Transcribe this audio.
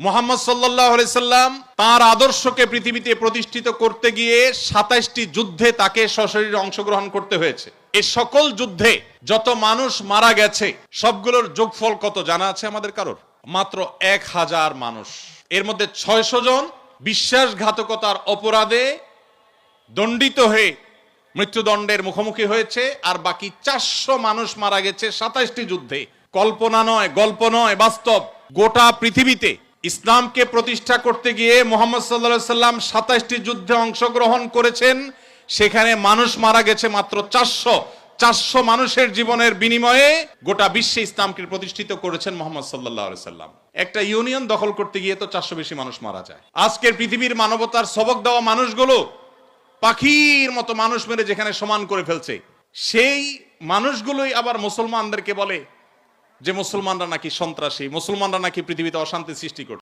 মুহাম্মদ সাল্লাল্লাহু আলাইহি সাল্লাম তার আদর্শকে পৃথিবীতে প্রতিষ্ঠিত করতে গিয়ে ২৭টি যুদ্ধে তাকে সশরীরে অংশগ্রহণ করতে হয়েছে। এই সকল যুদ্ধে যত মানুষ মারা গেছে সবগুলোর যোগফল কত জানা আছে আমাদের কারোর? মাত্র ১,০০০ মানুষ। এর মধ্যে ৬০০ জন বিশ্বাসঘাতকতার অপরাধে দণ্ডিত হয়ে মৃত্যুদণ্ডের মুখোমুখি হয়েছে, আর বাকি ৪০০ মানুষ মারা গেছে ২৭টি যুদ্ধে। কল্পনা নয়, গল্প নয়, বাস্তব। গোটা পৃথিবীতে ইসলামকে প্রতিষ্ঠা করতে গিয়ে মুহাম্মদ সাল্লাল্লাহু আলাইহি সাল্লাম ২৭টি যুদ্ধে অংশগ্রহণ করেছেন, সেখানে মানুষ মারা গেছে মাত্র ৪০০ মানুষের জীবনের বিনিময়ে গোটা বিশ্বে ইসলামকে প্রতিষ্ঠিত করেছেন মুহাম্মদ সাল্লাল্লাহু আলাইহি সাল্লাম। একটা ইউনিয়ন দখল করতে গিয়ে তো ৪০০ বেশি মানুষ মারা যায়। আজকের পৃথিবীর মানবতার সবক দেওয়া মানুষগুলো পাখির মতো মানুষ মেরে যেখানে সমান করে ফেলছে, সেই মানুষগুলোই আবার মুসলমানদেরকে বলে যে মুসলমানরা নাকি সন্ত্রাসী, মুসলমানরা নাকি পৃথিবীতে অশান্তি সৃষ্টি করছে।